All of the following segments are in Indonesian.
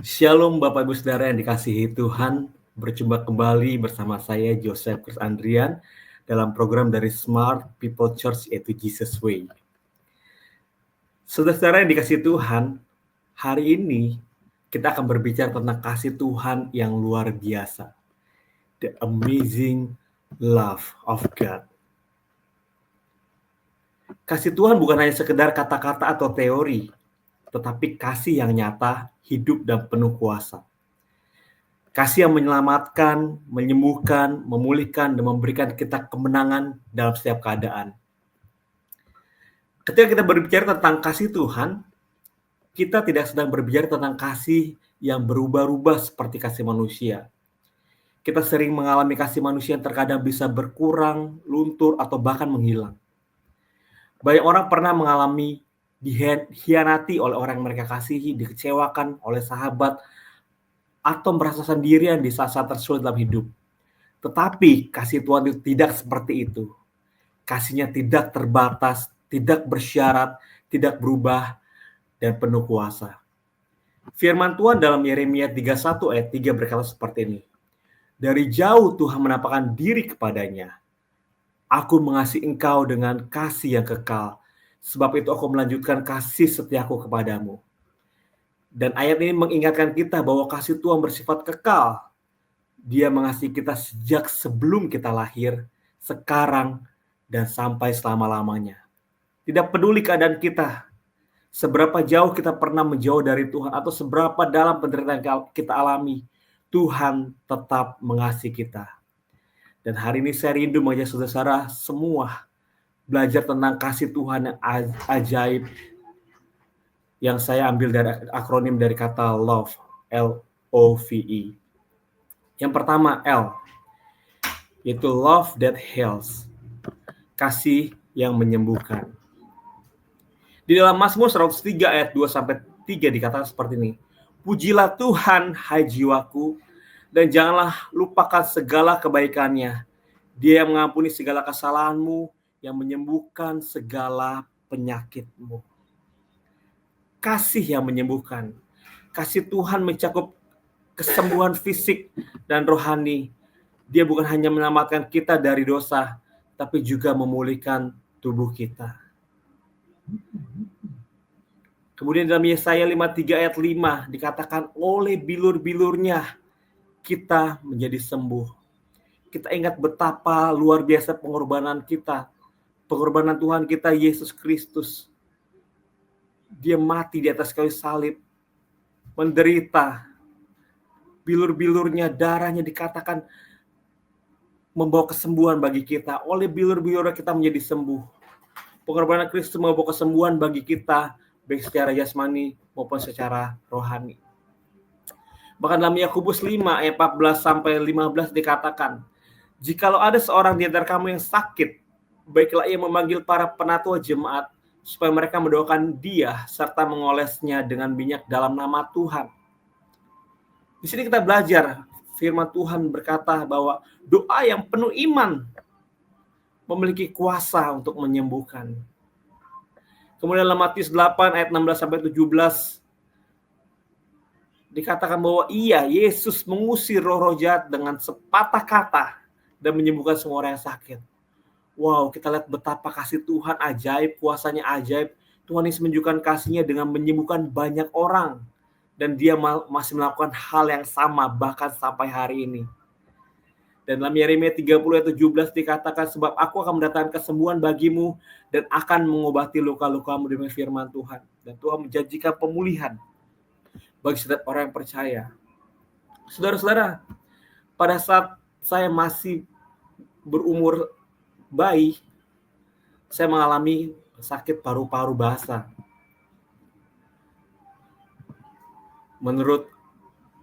Shalom Bapak Ibu Saudara yang dikasihi Tuhan, berjumpa kembali bersama saya Joseph Chris Andrian dalam program dari Smart People Church yaitu Jesus Way. Saudara-saudara yang dikasihi Tuhan, hari ini kita akan berbicara tentang kasih Tuhan yang luar biasa. The amazing love of God. Kasih Tuhan bukan hanya sekedar kata-kata atau teori, tetapi kasih yang nyata, hidup dan penuh kuasa. Kasih yang menyelamatkan, menyembuhkan, memulihkan, dan memberikan kita kemenangan dalam setiap keadaan. Ketika kita berbicara tentang kasih Tuhan, kita tidak sedang berbicara tentang kasih yang berubah-ubah seperti kasih manusia. Kita sering mengalami kasih manusia yang terkadang bisa berkurang, luntur, atau bahkan menghilang. Banyak orang pernah mengalami dikhianati oleh orang yang mereka kasihi, dikecewakan oleh sahabat, atau merasa sendirian di saat-saat tersulit dalam hidup. Tetapi kasih Tuhan itu tidak seperti itu. Kasihnya tidak terbatas, tidak bersyarat, tidak berubah, dan penuh kuasa. Firman Tuhan dalam Yeremia 31 ayat 3 berkata seperti ini. Dari jauh Tuhan menampakkan diri kepadanya. Aku mengasihi engkau dengan kasih yang kekal. Sebab itu aku melanjutkan kasih setiaku kepadamu. Dan ayat ini mengingatkan kita bahwa kasih Tuhan bersifat kekal. Dia mengasihi kita sejak sebelum kita lahir, sekarang, dan sampai selama-lamanya. Tidak peduli keadaan kita, seberapa jauh kita pernah menjauh dari Tuhan, atau seberapa dalam penderitaan yang kita alami, Tuhan tetap mengasihi kita. Dan hari ini saya rindu mengajak saudara-saudara semua belajar tentang kasih Tuhan yang ajaib, yang saya ambil dari akronim dari kata love, L-O-V-E. Yang pertama L, yaitu love that heals, kasih yang menyembuhkan. Di dalam Mazmur 103 ayat 2-3 dikatakan seperti ini. Pujilah Tuhan, hai jiwaku, dan janganlah lupakan segala kebaikannya. Dia yang mengampuni segala kesalahanmu, yang menyembuhkan segala penyakitmu. Kasih yang menyembuhkan. Kasih Tuhan mencakup kesembuhan fisik dan rohani. Dia bukan hanya menyelamatkan kita dari dosa, tapi juga memulihkan tubuh kita. Kemudian dalam Yesaya 53 ayat 5 dikatakan oleh bilur-bilurnya kita menjadi sembuh. Kita ingat betapa luar biasa pengorbanan kita. Pengorbanan Tuhan kita Yesus Kristus. Dia mati di atas kayu salib, menderita. Bilur-bilurnya, darahnya dikatakan membawa kesembuhan bagi kita. Oleh bilur-bilurnya kita menjadi sembuh. Pengorbanan Kristus membawa kesembuhan bagi kita, baik secara jasmani maupun secara rohani. Bahkan dalam Yakobus 5 ayat 14-15 dikatakan, jikalau ada seorang di antara kamu yang sakit, baiklah ia memanggil para penatua jemaat, supaya mereka mendoakan dia, serta mengolesnya dengan minyak dalam nama Tuhan. Di sini kita belajar, firman Tuhan berkata bahwa doa yang penuh iman memiliki kuasa untuk menyembuhkan. Kemudian dalam Matius 8 ayat 16-17 dikatakan bahwa Yesus mengusir roh-roh jahat dengan sepatah kata dan menyembuhkan semua orang yang sakit. Wow, kita lihat betapa kasih Tuhan ajaib, kuasanya ajaib. Tuhan Yesus menunjukkan kasihnya dengan menyembuhkan banyak orang. Dan dia masih melakukan hal yang sama bahkan sampai hari ini. Dan dalam Yeremia 30 ayat 17 dikatakan, sebab aku akan mendatangkan kesembuhan bagimu dan akan mengobati luka-lukamu demi firman Tuhan. Dan Tuhan menjanjikan pemulihan bagi setiap orang yang percaya. Saudara-saudara, pada saat saya masih berumur bayi, saya mengalami sakit paru-paru basah. Menurut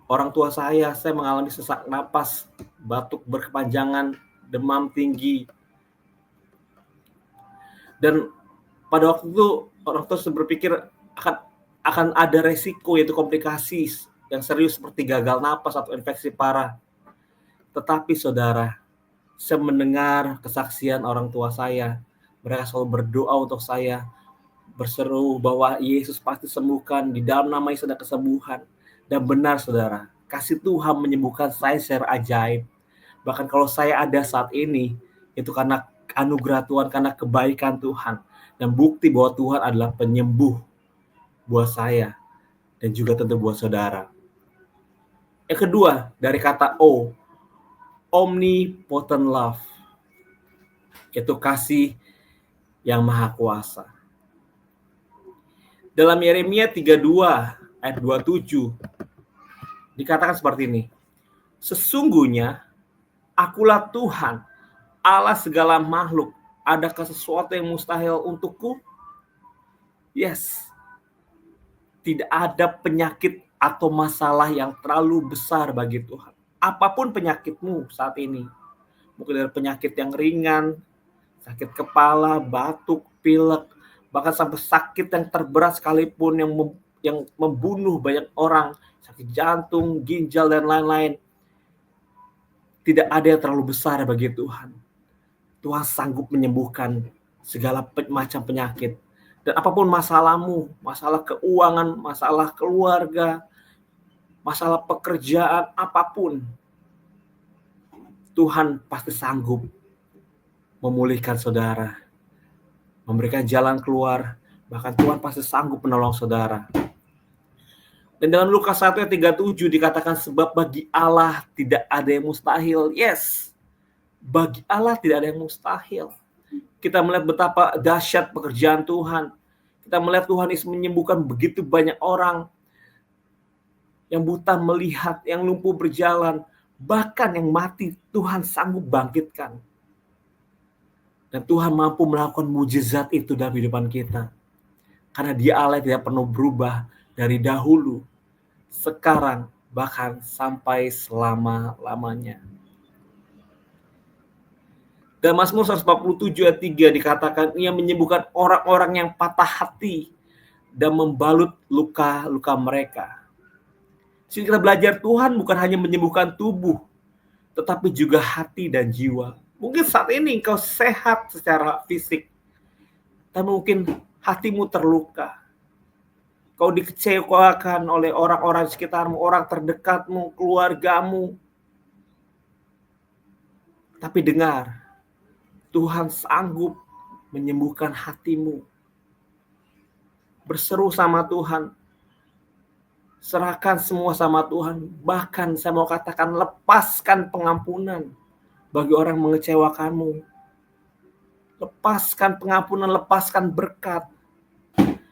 orang tua saya mengalami sesak napas, batuk berkepanjangan, demam tinggi. Dan pada waktu itu orang tua berpikir akan ada resiko, yaitu komplikasi yang serius seperti gagal napas atau infeksi parah. Tetapi saudara, saya mendengar kesaksian orang tua saya. Mereka selalu berdoa untuk saya, berseru bahwa Yesus pasti sembuhkan, di dalam nama Yesus ada kesembuhan. Dan benar saudara, kasih Tuhan menyembuhkan saya secara ajaib. Bahkan kalau saya ada saat ini, itu karena anugerah Tuhan, karena kebaikan Tuhan. Dan bukti bahwa Tuhan adalah penyembuh buat saya dan juga tentu buat saudara. Yang kedua, dari kata O, omnipotent love, yaitu kasih yang maha kuasa. Dalam Yeremia 32 ayat 27 dikatakan seperti ini. Sesungguhnya akulah Tuhan, Allah segala makhluk. Adakah sesuatu yang mustahil untukku? Yes. Tidak ada penyakit atau masalah yang terlalu besar bagi Tuhan. Apapun penyakitmu saat ini, mungkin dari penyakit yang ringan, sakit kepala, batuk, pilek, bahkan sampai sakit yang terberat sekalipun yang membunuh banyak orang, sakit jantung, ginjal, dan lain-lain. Tidak ada yang terlalu besar bagi Tuhan. Tuhan sanggup menyembuhkan segala macam penyakit. Dan apapun masalahmu, masalah keuangan, masalah keluarga, masalah pekerjaan, apapun, Tuhan pasti sanggup memulihkan saudara, memberikan jalan keluar, bahkan Tuhan pasti sanggup menolong saudara. Dan dalam Lukas 1 ayat 37 dikatakan, sebab bagi Allah tidak ada yang mustahil. Yes, bagi Allah tidak ada yang mustahil. Kita melihat betapa dahsyat pekerjaan Tuhan. Kita melihat Tuhan Yesus menyembuhkan begitu banyak orang. Yang buta melihat, yang lumpuh berjalan. Bahkan yang mati Tuhan sanggup bangkitkan. Dan Tuhan mampu melakukan mujizat itu dalam kehidupan kita. Karena Dia Allah yang tidak pernah berubah dari dahulu, sekarang, bahkan sampai selama-lamanya. Dan Mazmur 147 ayat 3 dikatakan, Ia menyembuhkan orang-orang yang patah hati dan membalut luka-luka mereka. Jadi kita belajar Tuhan bukan hanya menyembuhkan tubuh, tetapi juga hati dan jiwa. Mungkin saat ini engkau sehat secara fisik, tapi mungkin hatimu terluka. Kau dikecewakan oleh orang-orang di sekitarmu, orang terdekatmu, keluargamu. Tapi dengar, Tuhan sanggup menyembuhkan hatimu. Berseru sama Tuhan. Serahkan semua sama Tuhan. Bahkan saya mau katakan, lepaskan pengampunan bagi orang yang mengecewakanmu. Lepaskan pengampunan, lepaskan berkat.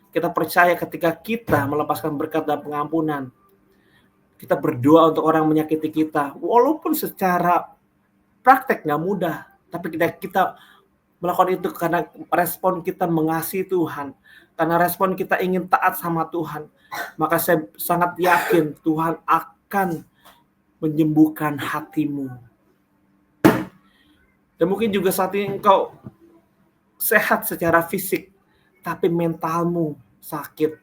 Kita percaya ketika kita melepaskan berkat dan pengampunan, kita berdoa untuk orang menyakiti kita. Walaupun secara praktek gak mudah, tapi kita melakukan itu karena respon kita mengasihi Tuhan, karena respon kita ingin taat sama Tuhan, maka saya sangat yakin Tuhan akan menyembuhkan hatimu. Dan mungkin juga saat ini engkau sehat secara fisik, tapi mentalmu sakit.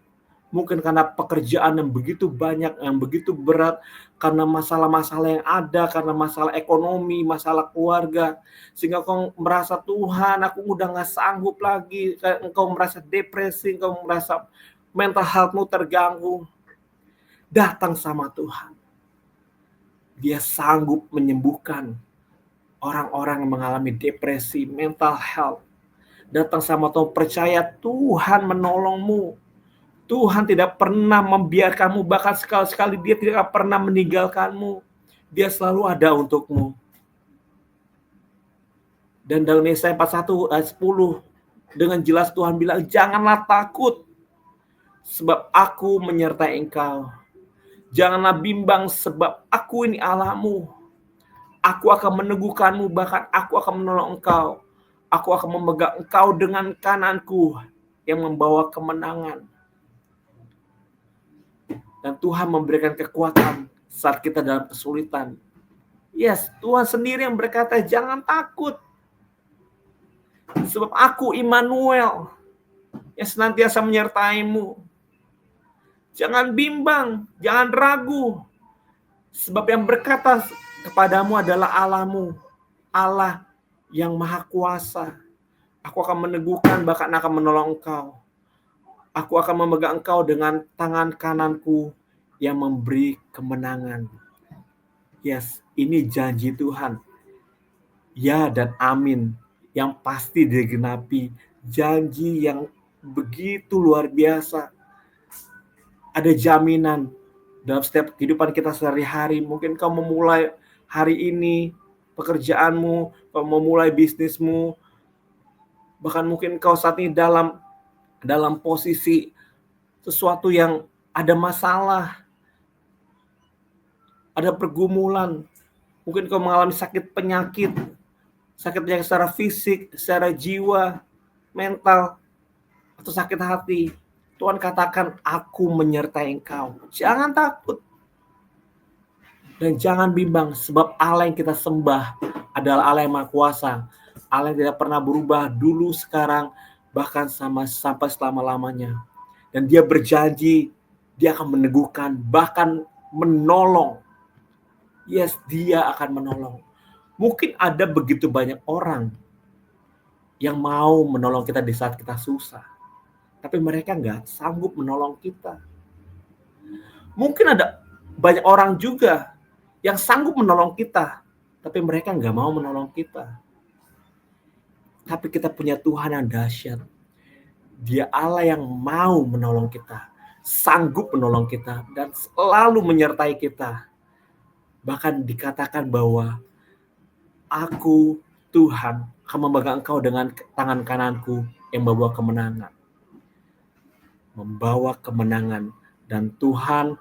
Mungkin karena pekerjaan yang begitu banyak, yang begitu berat, karena masalah-masalah yang ada, karena masalah ekonomi, masalah keluarga, sehingga kau merasa, Tuhan, aku udah gak sanggup lagi. Engkau merasa depresi, engkau merasa mental health-mu terganggu. Datang sama Tuhan. Dia sanggup menyembuhkan orang-orang yang mengalami depresi, mental health. Datang sama Tuhan, percaya Tuhan menolongmu. Tuhan tidak pernah membiarkanmu, bahkan sekali-sekali Dia tidak pernah meninggalkanmu. Dia selalu ada untukmu. Dan dalam Yesaya 41 ayat 10, dengan jelas Tuhan bilang, janganlah takut, sebab aku menyertai engkau. Janganlah bimbang, sebab aku ini Allahmu. Aku akan meneguhkanmu, bahkan aku akan menolong engkau. Aku akan memegang engkau dengan kananku yang membawa kemenangan. Dan Tuhan memberikan kekuatan saat kita dalam kesulitan. Yes, Tuhan sendiri yang berkata, jangan takut. Sebab aku Immanuel yang senantiasa menyertaimu. Jangan bimbang, jangan ragu. Sebab yang berkata kepadamu adalah Allahmu. Allah yang maha kuasa. Aku akan meneguhkan, bahkan akan menolong engkau. Aku akan memegang engkau dengan tangan kananku yang memberi kemenangan. Yes, ini janji Tuhan. Ya dan amin. Yang pasti digenapi. Janji yang begitu luar biasa. Ada jaminan dalam setiap kehidupan kita sehari-hari. Mungkin kau memulai hari ini pekerjaanmu, kau memulai bisnismu, bahkan mungkin kau saat ini dalam posisi sesuatu yang ada masalah, ada pergumulan. Mungkin kau mengalami sakit penyakit secara fisik, secara jiwa, mental, atau sakit hati. Tuhan katakan, aku menyertai engkau. Jangan takut. Dan jangan bimbang, sebab Allah yang kita sembah adalah Allah yang Maha Kuasa. Allah yang tidak pernah berubah dulu, sekarang, bahkan sampai selama-lamanya. Dan dia berjanji, dia akan meneguhkan, bahkan menolong. Yes, dia akan menolong. Mungkin ada begitu banyak orang yang mau menolong kita di saat kita susah. Tapi mereka nggak sanggup menolong kita. Mungkin ada banyak orang juga yang sanggup menolong kita, tapi mereka nggak mau menolong kita. Tapi kita punya Tuhan yang dahsyat. Dia Allah yang mau menolong kita, sanggup menolong kita, dan selalu menyertai kita. Bahkan dikatakan bahwa aku, Tuhan, akan memegang engkau dengan tangan kananku yang membawa kemenangan. Membawa kemenangan. Dan Tuhan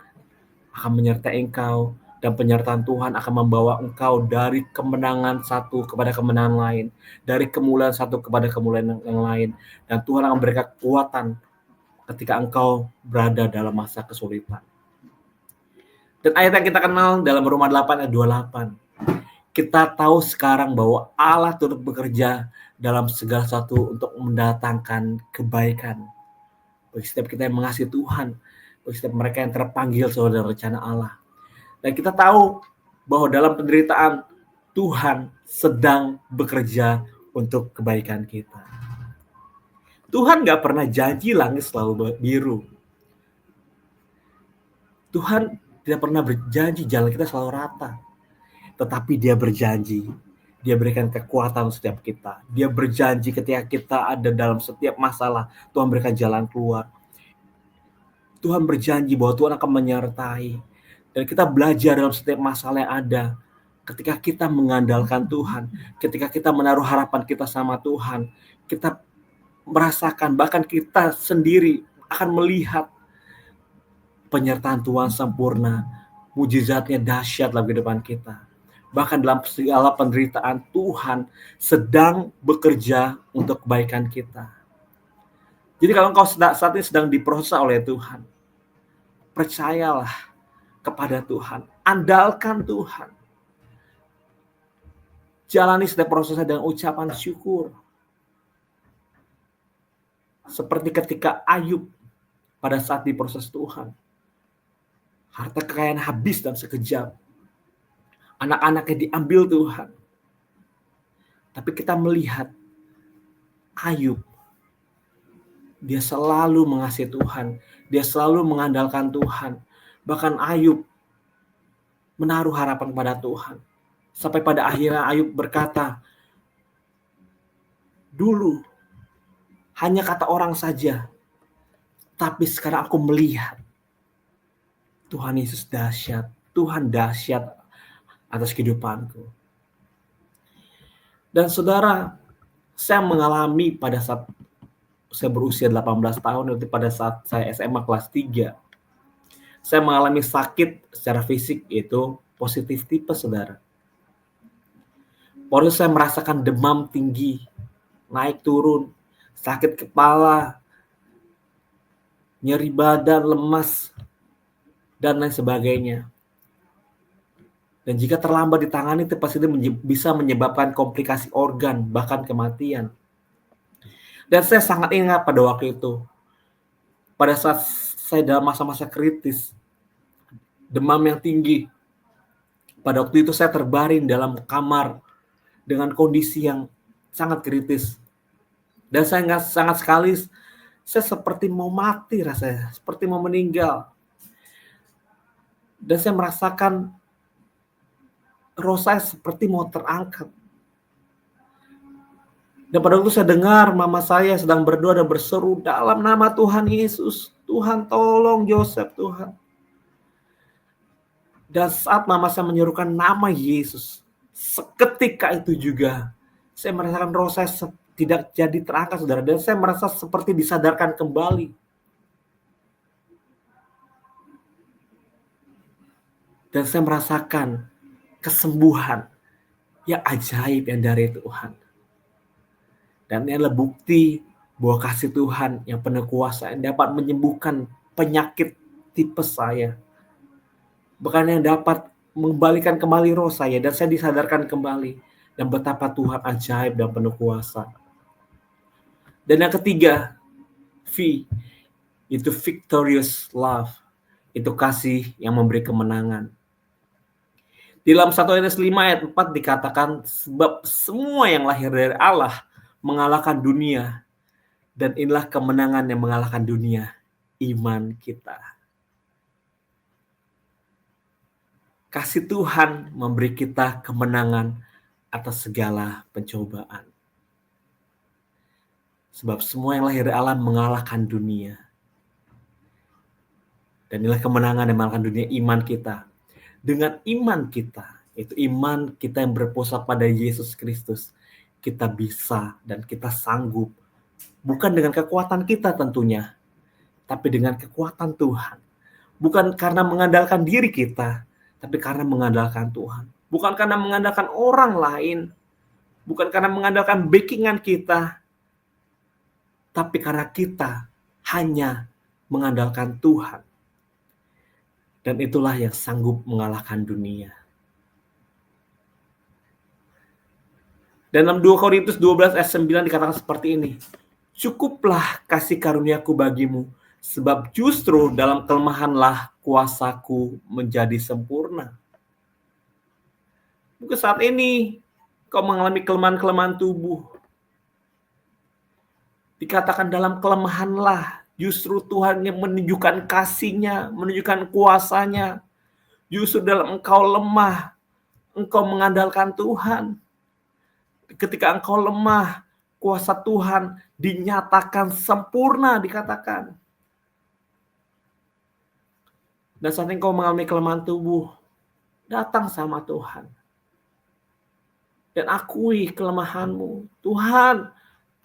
akan menyertai engkau. Dan penyertaan Tuhan akan membawa engkau dari kemenangan satu kepada kemenangan lain. Dari kemuliaan satu kepada kemuliaan yang lain. Dan Tuhan akan memberikan kekuatan ketika engkau berada dalam masa kesulitan. Dan ayat yang kita kenal dalam Roma 8 ayat 28. Kita tahu sekarang bahwa Allah turut bekerja dalam segala sesuatu untuk mendatangkan kebaikan. Bagi setiap kita yang mengasihi Tuhan. Bagi setiap mereka yang terpanggil sesuai rencana Allah. Dan kita tahu bahwa dalam penderitaan Tuhan sedang bekerja untuk kebaikan kita. Tuhan gak pernah janji langit selalu biru. Tuhan tidak pernah berjanji jalan kita selalu rata. Tetapi dia berjanji. Dia berikan kekuatan setiap kita. Dia berjanji ketika kita ada dalam setiap masalah. Tuhan berikan jalan keluar. Tuhan berjanji bahwa Tuhan akan menyertai. Dan kita belajar dalam setiap masalah yang ada. Ketika kita mengandalkan Tuhan. Ketika kita menaruh harapan kita sama Tuhan. Kita merasakan, bahkan kita sendiri akan melihat penyertaan Tuhan sempurna. Mujizatnya dahsyat dalam kehidupan kita. Bahkan dalam segala penderitaan Tuhan sedang bekerja untuk kebaikan kita. Jadi kalau engkau saat ini sedang diproses oleh Tuhan, percayalah kepada Tuhan. Andalkan Tuhan. Jalani setiap prosesnya dengan ucapan syukur. Seperti ketika Ayub pada saat diproses Tuhan. Harta kekayaan habis dalam sekejap. Anak-anaknya diambil Tuhan. Tapi kita melihat Ayub. Dia selalu mengasihi Tuhan. Dia selalu mengandalkan Tuhan. Bahkan Ayub menaruh harapan kepada Tuhan. Sampai pada akhirnya Ayub berkata, dulu hanya kata orang saja. Tapi sekarang aku melihat Tuhan Yesus dahsyat. Tuhan dahsyat atas kehidupanku. Dan saudara, saya mengalami pada saat saya berusia 18 tahun, itu pada saat saya SMA kelas 3. Saya mengalami sakit secara fisik, yaitu positif tipes, saudara. Waktu saya merasakan demam tinggi, naik turun, sakit kepala, nyeri badan, lemas, dan lain sebagainya. Dan jika terlambat ditangani, itu pasti bisa menyebabkan komplikasi organ, bahkan kematian. Dan saya sangat ingat pada waktu itu, pada saat saya dalam masa-masa kritis, demam yang tinggi. Pada waktu itu saya terbaring dalam kamar dengan kondisi yang sangat kritis. Dan saya sangat sekali, saya seperti mau mati rasanya, seperti mau meninggal. Dan saya merasakan roh saya seperti mau terangkat. Dan pada waktu saya dengar mama saya sedang berdoa dan berseru dalam nama Tuhan Yesus, Tuhan tolong Joseph Tuhan. Dan saat mama saya menyerukan nama Yesus, seketika itu juga saya merasakan roh saya tidak jadi terangkat, saudara. Dan saya merasa seperti disadarkan kembali. Dan saya merasakan kesembuhan yang ajaib yang dari Tuhan. Dan ini adalah bukti bahwa kasih Tuhan yang penuh kuasa yang dapat menyembuhkan penyakit tipes saya. Bahkan yang dapat mengembalikan kembali roh saya, dan saya disadarkan kembali dan betapa Tuhan ajaib dan penuh kuasa. Dan yang ketiga, V, itu victorious love. Itu kasih yang memberi kemenangan. Di dalam 1 Yohanes 5 ayat 4 dikatakan, sebab semua yang lahir dari Allah mengalahkan dunia, dan inilah kemenangan yang mengalahkan dunia, iman kita. Kasih Tuhan memberi kita kemenangan atas segala pencobaan. Sebab semua yang lahir dari Allah mengalahkan dunia. Dan inilah kemenangan yang mengalahkan dunia, iman kita. Dengan iman kita, itu iman kita yang berpusat pada Yesus Kristus, kita bisa dan kita sanggup. Bukan dengan kekuatan kita tentunya, tapi dengan kekuatan Tuhan. Bukan karena mengandalkan diri kita, tapi karena mengandalkan Tuhan. Bukan karena mengandalkan orang lain, bukan karena mengandalkan backingan kita, tapi karena kita hanya mengandalkan Tuhan. Dan itulah yang sanggup mengalahkan dunia. Dan dalam 2 Korintus 12 ayat 9 dikatakan seperti ini. Cukuplah kasih karuniaku bagimu, sebab justru dalam kelemahanlah kuasaku menjadi sempurna. Mungkin saat ini kau mengalami kelemahan-kelemahan tubuh. Dikatakan dalam kelemahanlah justru Tuhan yang menunjukkan kasih-Nya, menunjukkan kuasa-Nya. Justru dalam engkau lemah, engkau mengandalkan Tuhan. Ketika engkau lemah, kuasa Tuhan dinyatakan sempurna, dikatakan. Dan saat engkau mengalami kelemahan tubuh, datang sama Tuhan. Dan akui kelemahanmu. Tuhan,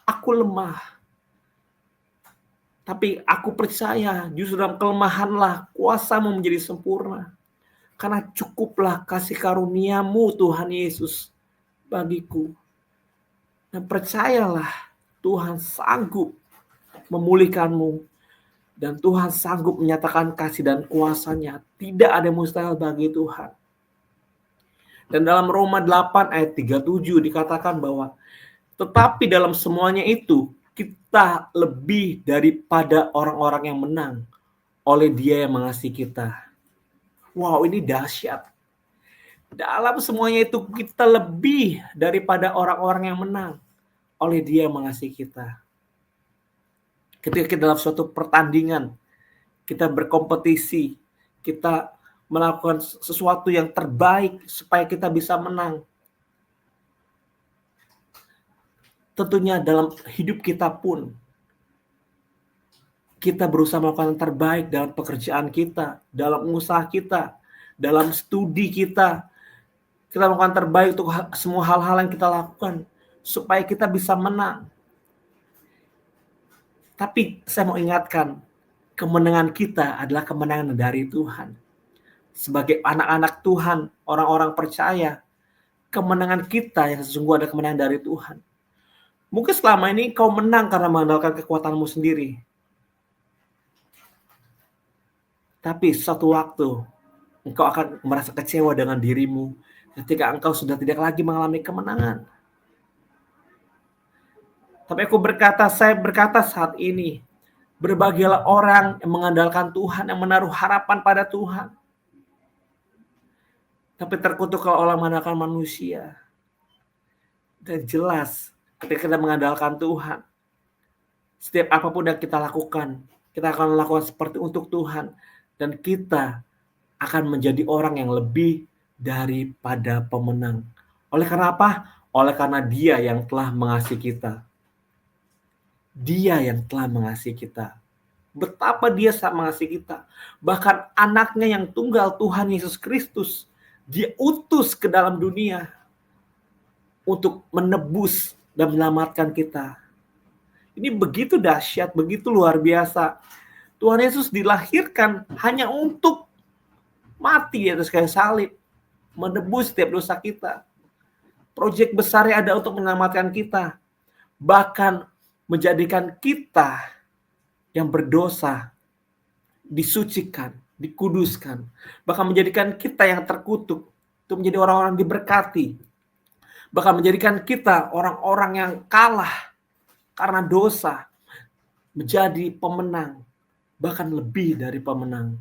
aku lemah. Tapi aku percaya justru dalam kelemahanlah kuasa-Mu menjadi sempurna. Karena cukuplah kasih karunia-Mu Tuhan Yesus bagiku. Dan percayalah Tuhan sanggup memulihkanmu. Dan Tuhan sanggup menyatakan kasih dan kuasa-Nya. Tidak ada yang mustahil bagi Tuhan. Dan dalam Roma 8 ayat 37 dikatakan bahwa tetapi dalam semuanya itu kita lebih daripada orang-orang yang menang oleh Dia yang mengasihi kita. Wow, ini dahsyat. Dalam semuanya itu kita lebih daripada orang-orang yang menang oleh Dia yang mengasihi kita. Ketika kita dalam suatu pertandingan, kita berkompetisi, kita melakukan sesuatu yang terbaik supaya kita bisa menang. Tentunya dalam hidup kita pun, kita berusaha melakukan yang terbaik dalam pekerjaan kita, dalam usaha kita, dalam studi kita. Kita melakukan terbaik untuk semua hal-hal yang kita lakukan, supaya kita bisa menang. Tapi saya mau ingatkan, kemenangan kita adalah kemenangan dari Tuhan. Sebagai anak-anak Tuhan, orang-orang percaya, kemenangan kita yang sesungguhnya adalah kemenangan dari Tuhan. Mungkin selama ini kau menang karena mengandalkan kekuatanmu sendiri. Tapi suatu waktu, engkau akan merasa kecewa dengan dirimu ketika engkau sudah tidak lagi mengalami kemenangan. Tapi saya berkata saat ini, berbahagialah orang yang mengandalkan Tuhan, yang menaruh harapan pada Tuhan. Tapi terkutuk kalau orang mengandalkan manusia. Dan jelas, ketika kita mengandalkan Tuhan, setiap apapun yang kita lakukan, kita akan lakukan seperti untuk Tuhan. Dan kita akan menjadi orang yang lebih daripada pemenang. Oleh karena apa? Oleh karena Dia yang telah mengasihi kita. Dia yang telah mengasihi kita. Betapa Dia sangat mengasihi kita. Bahkan anaknya yang tunggal, Tuhan Yesus Kristus, Dia utus ke dalam dunia untuk menebus dan menyelamatkan kita. Ini begitu dahsyat, begitu luar biasa. Tuhan Yesus dilahirkan hanya untuk mati di atas kayu salib, menebus setiap dosa kita. Proyek besarnya ada untuk menyelamatkan kita, bahkan menjadikan kita yang berdosa disucikan, dikuduskan, bahkan menjadikan kita yang terkutuk untuk menjadi orang-orang diberkati, bahkan menjadikan kita orang-orang yang kalah karena dosa menjadi pemenang, bahkan lebih dari pemenang.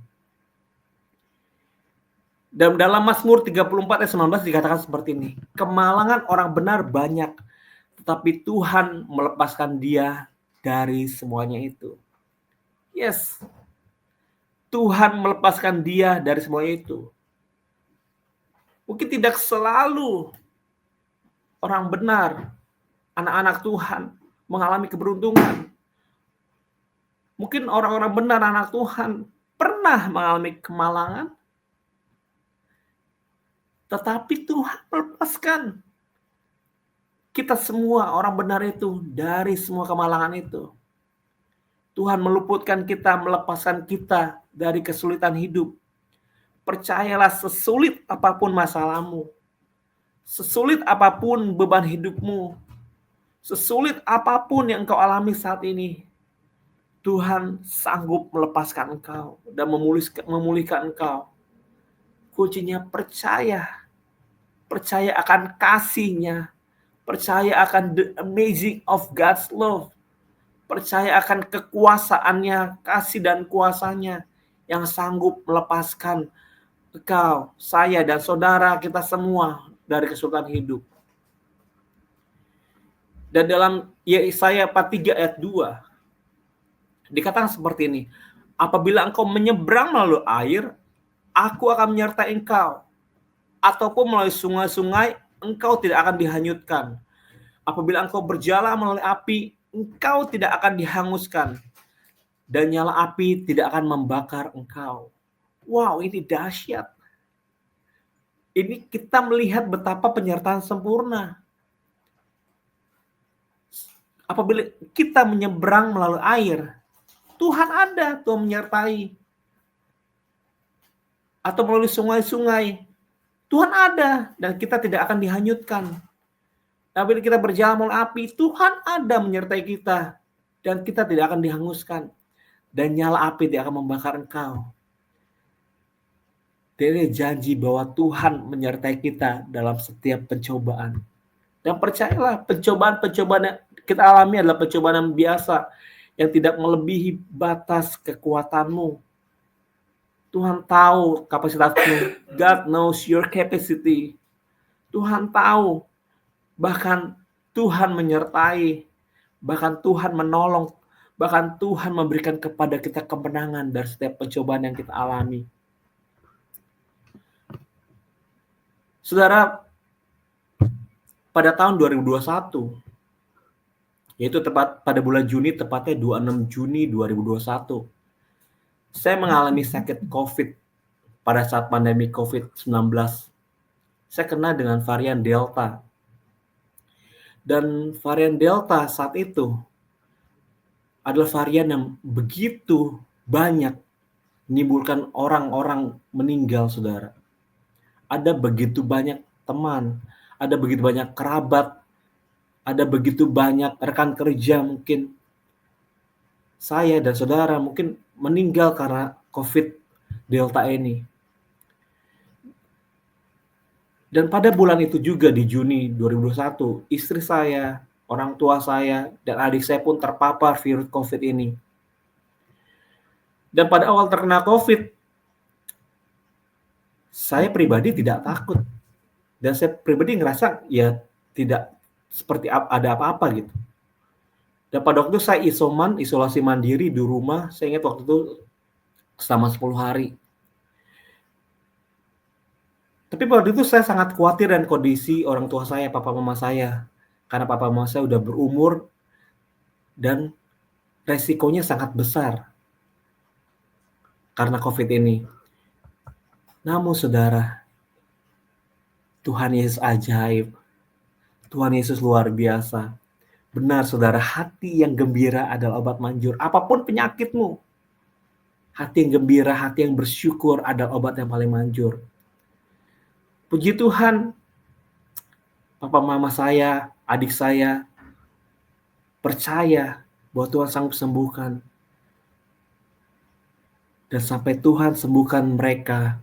Dan dalam Mazmur 34 ayat 19 dikatakan seperti ini, kemalangan orang benar banyak, tetapi Tuhan melepaskan dia dari semuanya itu. Yes, Tuhan melepaskan dia dari semuanya itu. Mungkin tidak selalu orang benar, anak-anak Tuhan mengalami keberuntungan. Mungkin orang-orang benar, anak Tuhan pernah mengalami kemalangan, tetapi Tuhan melepaskan kita semua orang benar itu dari semua kemalangan itu. Tuhan meluputkan kita, melepaskan kita dari kesulitan hidup. Percayalah, sesulit apapun masalahmu, sesulit apapun beban hidupmu, sesulit apapun yang engkau alami saat ini, Tuhan sanggup melepaskan engkau dan memulihkan engkau. Kuncinya percaya akan kasih-Nya, percaya akan the amazing of God's love, percaya akan kekuasaannya, kasih dan kuasanya yang sanggup melepaskan engkau, saya dan saudara kita semua dari kesulitan hidup. Dan dalam Yesaya 43 ayat 2 dikatakan seperti ini, apabila engkau menyeberang melalui air, aku akan menyertai engkau, ataupun melalui sungai-sungai, engkau tidak akan dihanyutkan. Apabila engkau berjalan melalui api, engkau tidak akan dihanguskan, dan nyala api tidak akan membakar engkau. Wow, ini dahsyat. Ini kita melihat betapa penyertaan sempurna. Apabila kita menyeberang melalui air, Tuhan ada, Tuhan menyertai. Atau melalui sungai-sungai, Tuhan ada dan kita tidak akan dihanyutkan. Apabila kita berjalan melalui api, Tuhan ada menyertai kita dan kita tidak akan dihanguskan. Dan nyala api tidak akan membakar engkau. Dia janji bahwa Tuhan menyertai kita dalam setiap pencobaan. Dan percayalah, pencobaan-pencobaan yang kita alami adalah pencobaan yang biasa, yang tidak melebihi batas kekuatanmu. Tuhan tahu kapasitasmu. God knows your capacity. Tuhan tahu. Bahkan Tuhan menyertai. Bahkan Tuhan menolong. Bahkan Tuhan memberikan kepada kita kemenangan dari setiap pencobaan yang kita alami. Saudara, pada tahun 2021, yaitu tepat pada bulan Juni, tepatnya 26 Juni 2021, saya mengalami sakit COVID pada saat pandemi COVID-19. Saya kena dengan varian Delta. Dan varian Delta saat itu adalah varian yang begitu banyak menimbulkan orang-orang meninggal, saudara. Ada begitu banyak teman, ada begitu banyak kerabat, ada begitu banyak rekan kerja mungkin. Saya dan saudara mungkin meninggal karena COVID Delta ini. Dan pada bulan itu juga di Juni 2021, istri saya, orang tua saya, dan adik saya pun terpapar virus COVID ini. Dan pada awal terkena COVID, saya pribadi tidak takut. Dan saya pribadi ngerasa ya tidak seperti ada apa-apa gitu. Dan pada waktu itu saya isolasi mandiri di rumah, saya ingat waktu itu selama 10 hari. Tapi waktu itu saya sangat khawatir dengan kondisi orang tua saya, papa mama saya. Karena papa mama saya udah berumur dan resikonya sangat besar karena Covid ini. Namun saudara, Tuhan Yesus ajaib. Tuhan Yesus luar biasa. Benar saudara, hati yang gembira adalah obat manjur. Apapun penyakitmu, hati yang gembira, hati yang bersyukur adalah obat yang paling manjur. Puji Tuhan, papa mama saya, adik saya, percaya bahwa Tuhan sanggup sembuhkan. Dan sampai Tuhan sembuhkan mereka,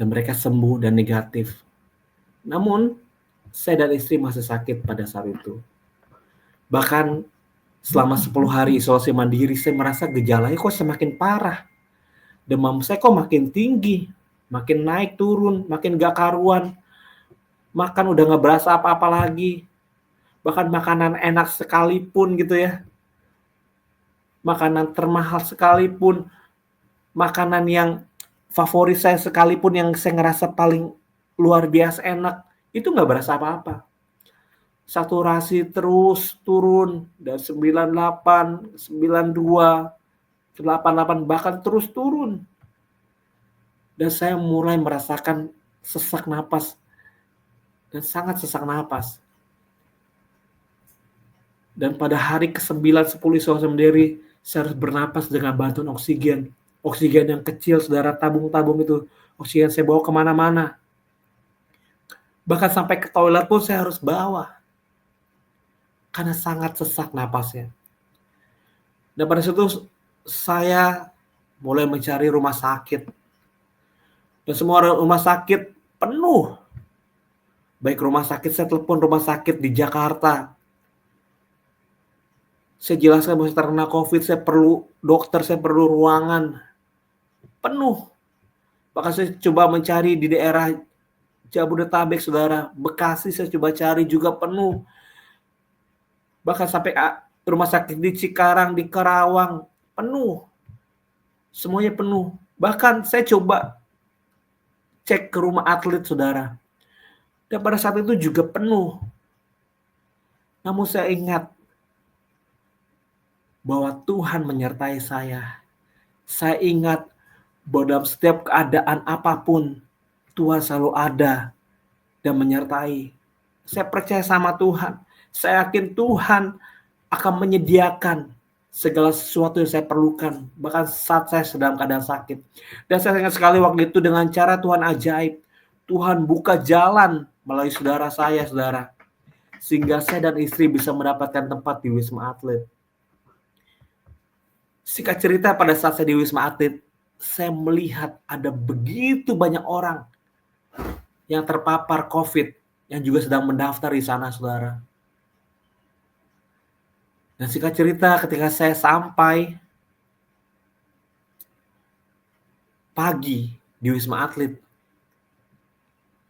dan mereka sembuh dan negatif. Namun, saya dan istri masih sakit pada saat itu. Bahkan selama 10 hari isolasi mandiri, saya merasa gejalanya kok semakin parah. Demam saya kok makin tinggi, makin naik turun, makin gak karuan. Makan udah gak berasa apa-apa lagi. Bahkan makanan enak sekalipun gitu ya. Makanan termahal sekalipun, makanan yang favorit saya sekalipun yang saya ngerasa paling luar biasa enak, itu gak berasa apa-apa. Saturasi terus turun dari 98, 92, 88 bahkan terus turun. Dan saya mulai merasakan sesak napas dan sangat sesak napas. Dan pada hari ke-9, 10 isolasi mandiri, saya harus bernapas dengan bantuan oksigen. Oksigen yang kecil, saudara, tabung-tabung itu. Oksigen saya bawa kemana-mana. Bahkan sampai ke toilet pun saya harus bawa. Karena sangat sesak napasnya. Dan pada situ saya mulai mencari rumah sakit. Dan semua rumah sakit penuh. Baik rumah sakit, saya telepon rumah sakit di Jakarta. Saya jelaskan bahwa saya terkena COVID, saya perlu dokter, saya perlu ruangan. Penuh. Bahkan saya coba mencari di daerah Jabodetabek, saudara. Bekasi saya coba cari juga penuh. Bahkan sampai rumah sakit di Cikarang, di Karawang, penuh. Semuanya penuh. Bahkan saya coba cek ke rumah atlet, saudara. Dan pada saat itu juga penuh. Namun saya ingat bahwa Tuhan menyertai saya. Saya ingat bahwa dalam setiap keadaan apapun, Tuhan selalu ada dan menyertai. Saya percaya sama Tuhan. Saya yakin Tuhan akan menyediakan segala sesuatu yang saya perlukan. Bahkan saat saya sedang keadaan sakit. Dan saya ingat sekali waktu itu dengan cara Tuhan ajaib. Tuhan buka jalan melalui saudara saya, saudara. Sehingga saya dan istri bisa mendapatkan tempat di Wisma Atlet. Singkat cerita, pada saat saya di Wisma Atlet, saya melihat ada begitu banyak orang yang terpapar COVID yang juga sedang mendaftar di sana, saudara. Dan singkat cerita, ketika saya sampai pagi di Wisma Atlet,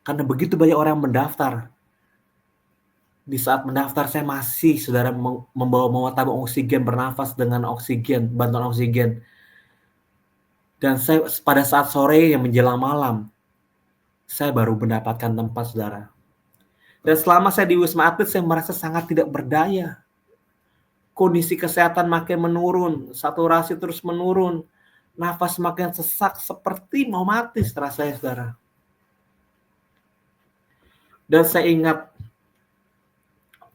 karena begitu banyak orang mendaftar, di saat mendaftar saya masih, saudara, membawa tabung oksigen, bernafas dengan oksigen, bantuan oksigen. Dan saya pada saat sore yang menjelang malam, saya baru mendapatkan tempat, saudara. Dan selama saya di Wisma Atlet, saya merasa sangat tidak berdaya. Kondisi kesehatan makin menurun, saturasi terus menurun, nafas makin sesak seperti mau mati setelah saya, saudara. Dan saya ingat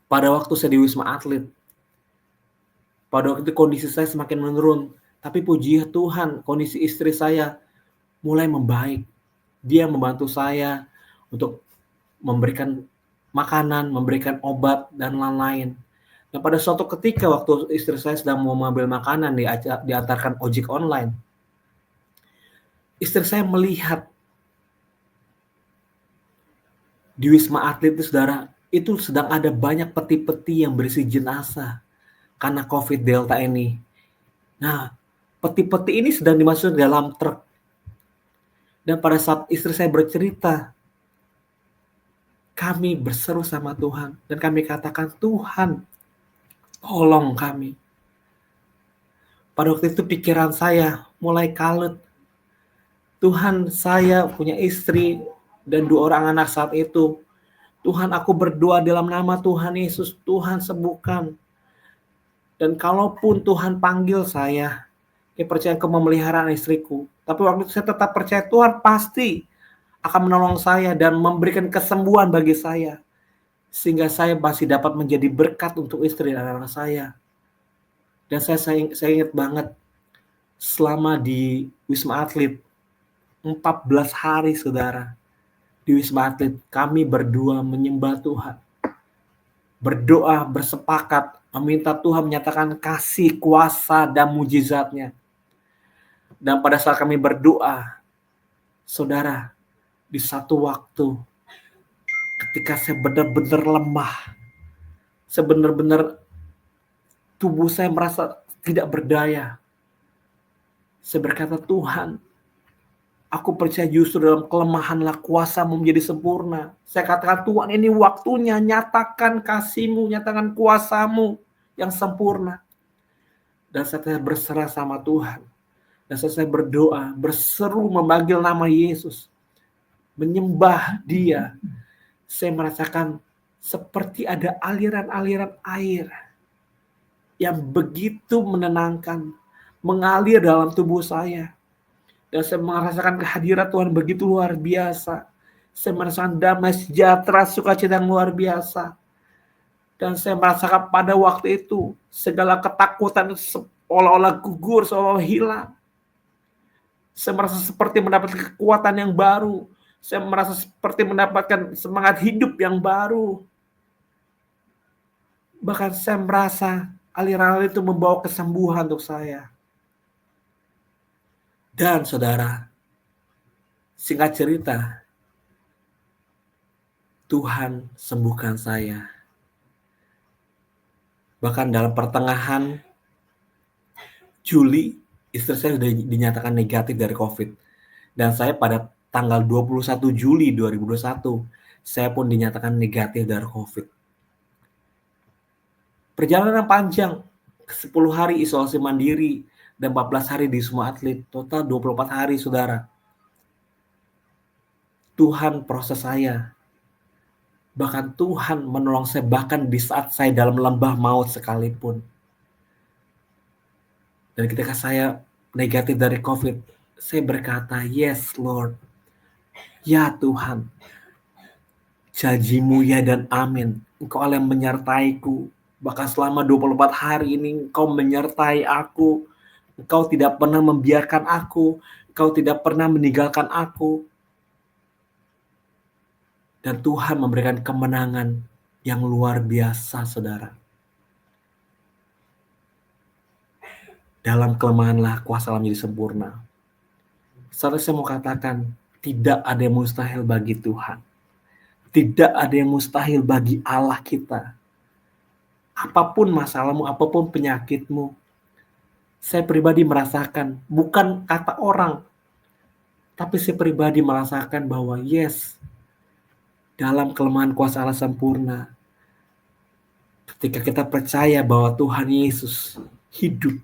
pada waktu saya di Wisma Atlet, pada waktu itu kondisi saya semakin menurun, tapi puji Tuhan, kondisi istri saya mulai membaik. Dia membantu saya untuk memberikan makanan, memberikan obat, dan lain-lain. Dan pada suatu ketika waktu istri saya sedang mau mengambil makanan diantarkan ojek online, istri saya melihat di Wisma Atlet itu, saudara, itu sedang ada banyak peti-peti yang berisi jenazah karena COVID Delta ini. Nah, peti-peti ini sedang dimasukkan dalam truk. Dan pada saat istri saya bercerita, kami berseru sama Tuhan dan kami katakan, Tuhan, tolong kami. Pada waktu itu pikiran saya mulai kalut. Tuhan, saya punya istri, Dan 2 orang anak saat itu, Tuhan, aku berdoa dalam nama Tuhan Yesus, Tuhan sembuhkan. Dan kalaupun Tuhan panggil saya, percaya ke memelihara istriku. Tapi waktu itu saya tetap percaya Tuhan pasti akan menolong saya dan memberikan kesembuhan bagi saya. Sehingga saya masih dapat menjadi berkat untuk istri dan anak saya. Dan saya ingat banget, selama di Wisma Atlet, 14 hari saudara, di Wisma Atlet, kami berdua menyembah Tuhan. Berdoa, bersepakat, meminta Tuhan menyatakan kasih, kuasa, dan mujizatnya. Dan pada saat kami berdoa, saudara, di satu waktu, ketika saya benar-benar lemah, saya benar-benar tubuh saya merasa tidak berdaya, saya berkata, Tuhan, aku percaya justru dalam kelemahanlah kuasa-Mu menjadi sempurna. Saya katakan, Tuhan, ini waktunya, nyatakan kasih-Mu, nyatakan kuasa-Mu yang sempurna. Dan saya berserah sama Tuhan. Dan saya berdoa, berseru memanggil nama Yesus, menyembah Dia. Saya merasakan seperti ada aliran-aliran air yang begitu menenangkan, mengalir dalam tubuh saya. Dan saya merasakan kehadiran Tuhan begitu luar biasa. Saya merasakan damai, sejahtera, sukacita yang luar biasa. Dan saya merasakan pada waktu itu, segala ketakutan seolah-olah gugur, seolah-olah hilang. Saya merasa seperti mendapatkan kekuatan yang baru. Saya merasa seperti mendapatkan semangat hidup yang baru. Bahkan saya merasa aliran itu membawa kesembuhan untuk saya. Dan saudara, singkat cerita, Tuhan sembuhkan saya. Bahkan dalam pertengahan Juli, istri saya sudah dinyatakan negatif dari COVID. Dan saya pada tanggal 21 Juli 2021, saya pun dinyatakan negatif dari COVID. Perjalanan panjang, 10 hari isolasi mandiri, dan 14 hari di Wisma Atlet, total 24 hari, saudara. Tuhan proses saya. Bahkan Tuhan menolong saya, bahkan di saat saya dalam lembah maut sekalipun. Dan ketika saya negatif dari COVID, saya berkata, yes Lord, ya Tuhan, janji-Mu ya dan amin. Engkau yang menyertaiku. Bahkan selama 24 hari ini Engkau menyertai aku. Engkau tidak pernah membiarkan aku. Engkau tidak pernah meninggalkan aku. Dan Tuhan memberikan kemenangan yang luar biasa, saudara. Dalam kelemahanlah kuasa Allah menjadi sempurna. Saudara, saya mau katakan, tidak ada yang mustahil bagi Tuhan. Tidak ada yang mustahil bagi Allah kita. Apapun masalahmu, apapun penyakitmu, saya pribadi merasakan, bukan kata orang, tapi saya pribadi merasakan bahwa yes, dalam kelemahan kuasa Allah sempurna, ketika kita percaya bahwa Tuhan Yesus hidup,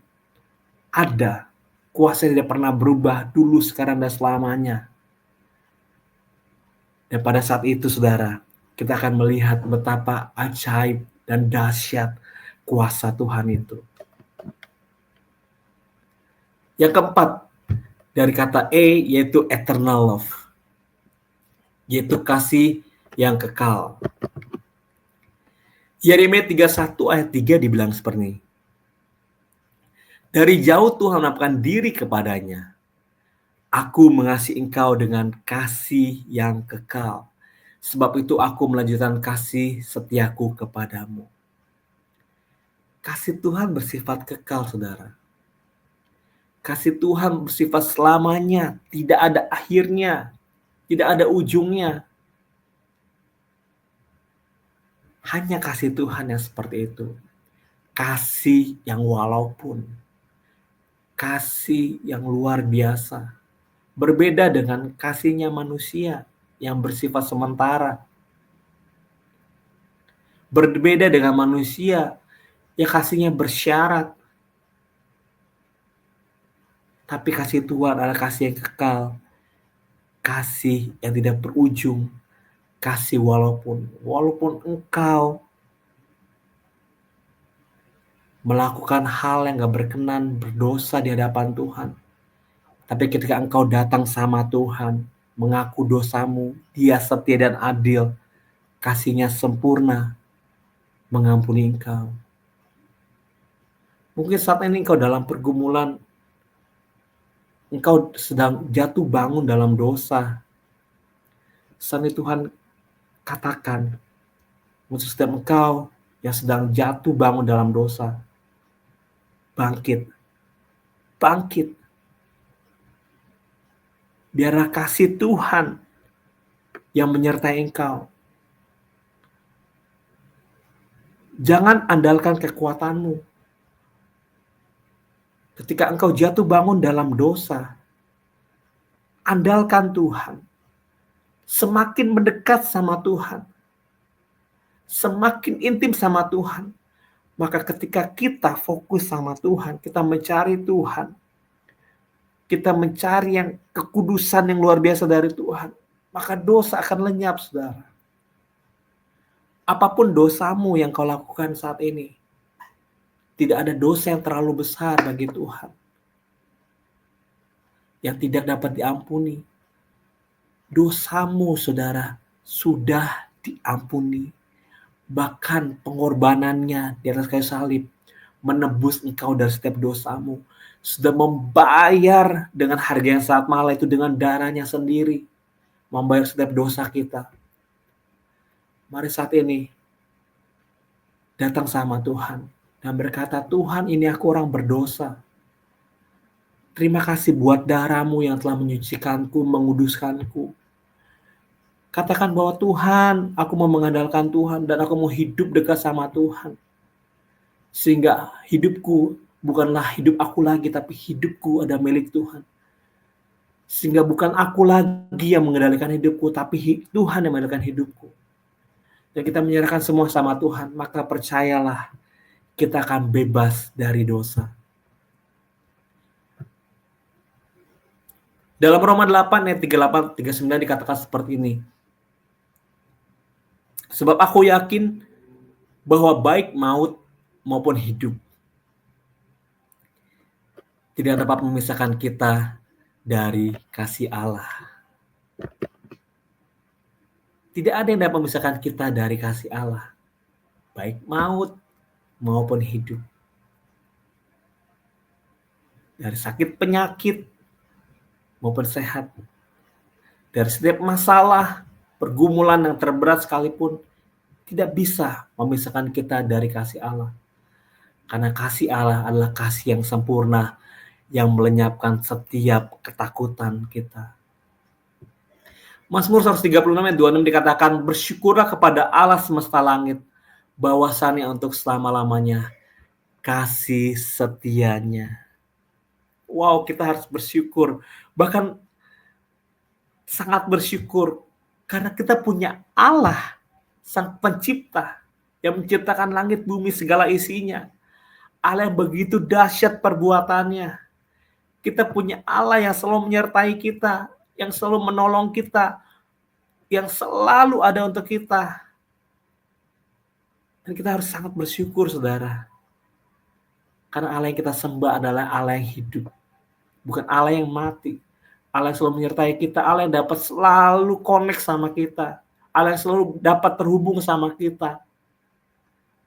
ada, kuasa tidak pernah berubah dulu, sekarang, dan selamanya. Dan pada saat itu, saudara, kita akan melihat betapa ajaib dan dahsyat kuasa Tuhan itu. Yang keempat, dari kata E, yaitu eternal love, yaitu kasih yang kekal. Yeremia 31 ayat 3 dibilang seperti ini. Dari jauh Tuhan menampakkan diri kepadanya. Aku mengasihi engkau dengan kasih yang kekal. Sebab itu aku melanjutkan kasih setiaku kepadamu. Kasih Tuhan bersifat kekal, saudara. Kasih Tuhan bersifat selamanya. Tidak ada akhirnya. Tidak ada ujungnya. Hanya kasih Tuhan yang seperti itu. Kasih yang walaupun. Kasih yang luar biasa. Berbeda dengan kasihnya manusia yang bersifat sementara. Berbeda dengan manusia yang kasihnya bersyarat. Tapi kasih Tuhan adalah kasih yang kekal. kasih yang tidak berujung, kasih walaupun engkau melakukan hal yang gak berkenan, berdosa di hadapan Tuhan. Tapi ketika engkau datang sama Tuhan, mengaku dosamu, Dia setia dan adil, kasih-Nya sempurna, mengampuni engkau. Mungkin saat ini engkau dalam pergumulan, engkau sedang jatuh bangun dalam dosa. Saat ini Tuhan katakan, untuk setiap engkau yang sedang jatuh bangun dalam dosa, bangkit. Biarlah kasih Tuhan yang menyertai engkau. Jangan andalkan kekuatanmu. Ketika engkau jatuh bangun dalam dosa, andalkan Tuhan. Semakin mendekat sama Tuhan, semakin intim sama Tuhan, maka ketika kita fokus sama Tuhan, kita mencari Tuhan, kita mencari yang kekudusan yang luar biasa dari Tuhan, maka dosa akan lenyap, saudara. Apapun dosamu yang kau lakukan saat ini, tidak ada dosa yang terlalu besar bagi Tuhan yang tidak dapat diampuni. Dosamu, saudara, sudah diampuni. Bahkan pengorbanannya di atas kayu salib menebus engkau dari setiap dosamu. Sudah membayar dengan harga yang sangat mahal, itu dengan darahnya sendiri. Membayar setiap dosa kita. Mari saat ini datang sama Tuhan dan berkata, Tuhan, ini aku orang berdosa. Terima kasih buat darah-Mu yang telah menyucikanku, menguduskanku. Katakan bahwa Tuhan, aku mau mengandalkan Tuhan dan aku mau hidup dekat sama Tuhan. Sehingga hidupku bukanlah hidup aku lagi, tapi hidupku ada milik Tuhan. Sehingga bukan aku lagi yang mengendalikan hidupku, tapi Tuhan yang mengendalikan hidupku. Dan kita menyerahkan semua sama Tuhan, maka percayalah kita akan bebas dari dosa. Dalam Roma 8 ayat 38-39 dikatakan seperti ini. Sebab aku yakin bahwa baik maut maupun hidup tidak dapat memisahkan kita dari kasih Allah. Tidak ada yang dapat memisahkan kita dari kasih Allah. Baik maut maupun hidup. Dari sakit penyakit maupun sehat. Dari setiap masalah, pergumulan yang terberat sekalipun, tidak bisa memisahkan kita dari kasih Allah. Karena kasih Allah adalah kasih yang sempurna, yang melenyapkan setiap ketakutan kita. Mazmur 136 ayat 26 dikatakan, bersyukurlah kepada Allah semesta langit, bahwasannya untuk selama-lamanya kasih setianya. Wow, kita harus bersyukur. Bahkan sangat bersyukur karena kita punya Allah, Sang Pencipta, yang menciptakan langit, bumi, segala isinya. Allah yang begitu dahsyat perbuatannya. Kita punya Allah yang selalu menyertai kita, yang selalu menolong kita, yang selalu ada untuk kita. Dan kita harus sangat bersyukur, saudara. Karena Allah yang kita sembah adalah Allah yang hidup, bukan Allah yang mati. Allah yang selalu menyertai kita, Allah yang dapat selalu connect sama kita, Allah yang selalu dapat terhubung sama kita.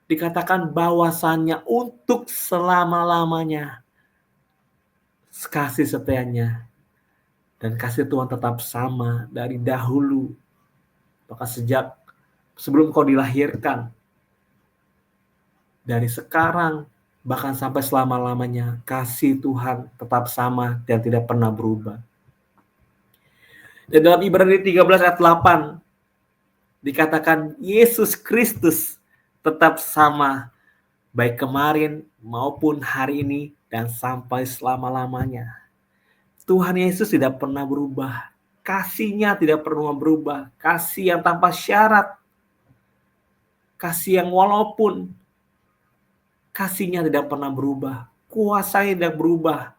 Dikatakan bahwasannya untuk selama-lamanya kasih setianya. Dan kasih Tuhan tetap sama dari dahulu. Maka sejak sebelum kau dilahirkan, dari sekarang, bahkan sampai selama-lamanya, kasih Tuhan tetap sama dan tidak pernah berubah. Dan dalam Ibrani 13 ayat 8, dikatakan Yesus Kristus tetap sama, baik kemarin maupun hari ini dan sampai selama-lamanya. Tuhan Yesus tidak pernah berubah. Kasih-Nya tidak pernah berubah. Kasih yang tanpa syarat. Kasih yang walaupun kasih-Nya tidak pernah berubah. Kuasa-Nya tidak berubah.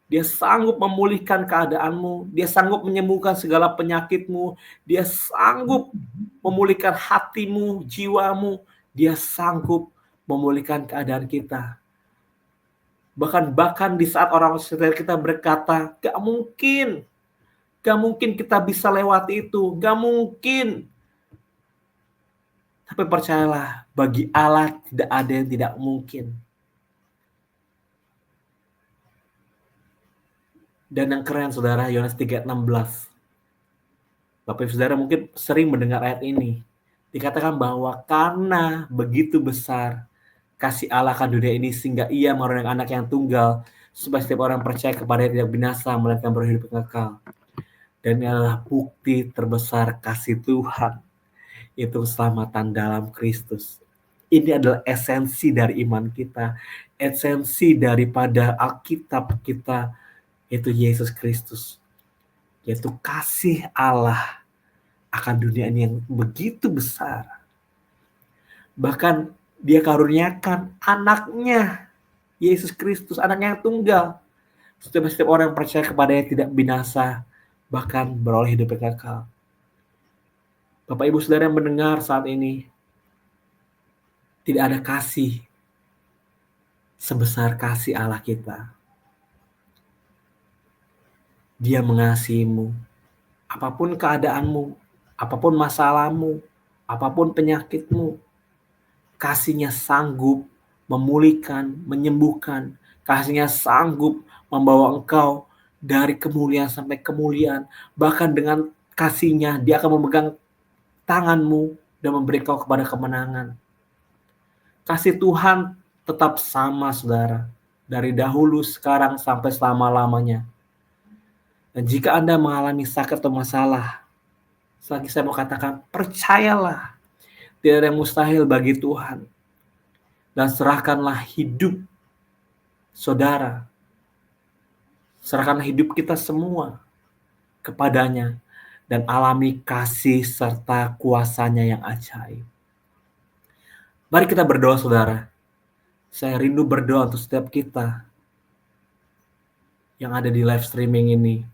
Dia sanggup memulihkan keadaanmu, dia sanggup menyembuhkan segala penyakitmu, dia sanggup memulihkan hatimu, jiwamu, dia sanggup memulihkan keadaan kita. Bahkan di saat orang sekitar kita berkata, gak mungkin kita bisa lewati itu, gak mungkin. Tapi percayalah, bagi Allah tidak ada yang tidak mungkin. Dan yang keren saudara, Yohanes 3:16. Bapak Ibu Saudara mungkin sering mendengar ayat ini. Dikatakan bahwa karena begitu besar kasih Allah akan dunia ini sehingga ia memberikan anak yang tunggal supaya setiap orang percaya kepada dia tidak binasa melainkan beroleh hidup kekal. Dan ini adalah bukti terbesar kasih Tuhan, itu keselamatan dalam Kristus. Ini adalah esensi dari iman kita, esensi daripada Alkitab kita, yaitu Yesus Kristus, yaitu kasih Allah akan dunia ini yang begitu besar. Bahkan dia karuniakan anaknya, Yesus Kristus, anaknya yang tunggal. Setiap orang yang percaya kepadanya tidak binasa, bahkan beroleh hidup kekal. Bapak Ibu Saudara yang mendengar saat ini, tidak ada kasih sebesar kasih Allah kita. Dia mengasihimu, apapun keadaanmu, apapun masalahmu, apapun penyakitmu, kasihnya sanggup memulihkan, menyembuhkan, kasihnya sanggup membawa engkau dari kemuliaan sampai kemuliaan. Bahkan dengan kasihnya, dia akan memegang tanganmu dan memberi kau kepada kemenangan. Kasih Tuhan tetap sama, saudara. Dari dahulu, sekarang, sampai selama-lamanya. Dan jika Anda mengalami sakit atau masalah, selagi saya mau katakan, percayalah. Tidak ada yang mustahil bagi Tuhan. Dan serahkanlah hidup saudara. Serahkanlah hidup kita semua kepadanya. Dan alami kasih serta kuasanya yang ajaib. Mari kita berdoa, saudara. Saya rindu berdoa untuk setiap kita yang ada di live streaming ini.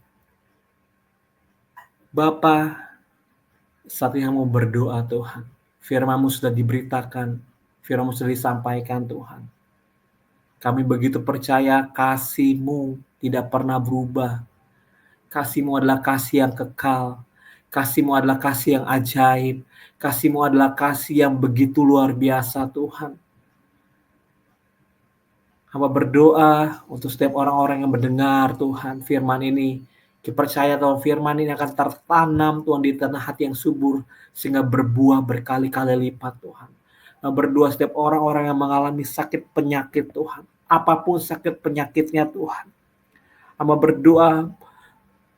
Bapa, saat ini mau berdoa Tuhan. Firman-Mu sudah diberitakan, Firman-Mu sudah disampaikan Tuhan. Kami begitu percaya kasih-Mu tidak pernah berubah. Kasih-Mu adalah kasih yang kekal. Kasih-Mu adalah kasih yang ajaib. Kasih-Mu adalah kasih yang begitu luar biasa Tuhan. Hamba berdoa untuk setiap orang-orang yang mendengar Tuhan firman ini. Percaya bahwa firman ini akan tertanam Tuhan di tanah hati yang subur sehingga berbuah berkali-kali lipat Tuhan. Berdoa setiap orang-orang yang mengalami sakit penyakit Tuhan, apapun sakit penyakitnya Tuhan. Hamba berdoa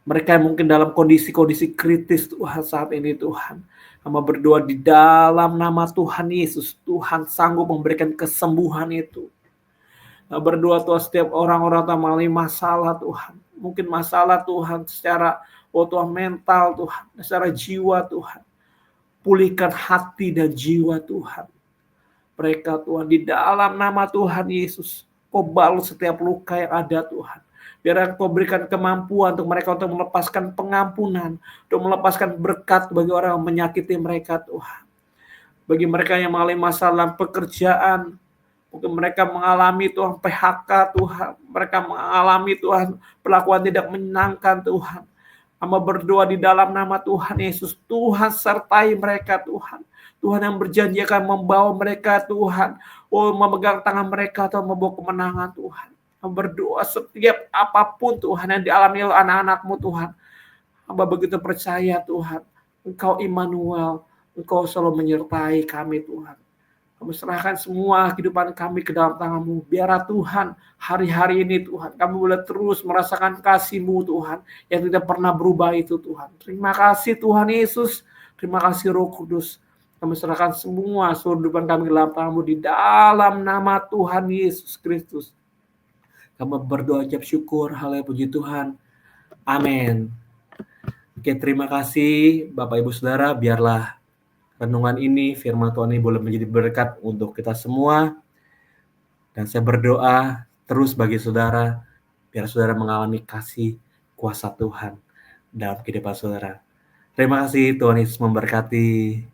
mereka yang mungkin dalam kondisi-kondisi kritis Tuhan saat ini Tuhan. Hamba berdoa di dalam nama Tuhan Yesus, Tuhan sanggup memberikan kesembuhan itu. Berdoa Tuhan setiap orang-orang yang mengalami masalah Tuhan. Mungkin masalah Tuhan secara Tuhan mental Tuhan, secara jiwa Tuhan. Pulihkan hati dan jiwa Tuhan. Mereka Tuhan di dalam nama Tuhan Yesus. Kau balas setiap luka yang ada Tuhan. Biar Kau berikan kemampuan untuk mereka untuk melepaskan pengampunan. Untuk melepaskan berkat bagi orang yang menyakiti mereka Tuhan. Bagi mereka yang mengalami masalah pekerjaan. Mungkin mereka mengalami Tuhan PHK Tuhan. Mereka mengalami Tuhan perlakuan tidak menyenangkan Tuhan. Hamba berdoa di dalam nama Tuhan Yesus. Tuhan sertai mereka Tuhan. Tuhan yang berjanji akan membawa mereka Tuhan. Memegang tangan mereka Tuhan, membawa kemenangan Tuhan. Hamba berdoa setiap apapun Tuhan yang dialami oleh anak-anak-Mu Tuhan. Hamba begitu percaya Tuhan. Engkau Immanuel. Engkau selalu menyertai kami Tuhan. Kami serahkan semua kehidupan kami ke dalam tangan-Mu. Biarlah Tuhan hari-hari ini Tuhan kami boleh terus merasakan kasih-Mu Tuhan yang tidak pernah berubah itu Tuhan. Terima kasih Tuhan Yesus. Terima kasih Roh Kudus. Kami serahkan semua seluruh kehidupan kami ke dalam tangan-Mu di dalam nama Tuhan Yesus Kristus. Kami berdoa ucap syukur. Haleluya puji Tuhan. Amin. Oke, terima kasih Bapak Ibu Saudara. Biarlah renungan ini, firman Tuhan ini boleh menjadi berkat untuk kita semua. Dan saya berdoa terus bagi saudara, biar saudara mengalami kasih kuasa Tuhan dalam kehidupan saudara. Terima kasih, Tuhan Yesus memberkati.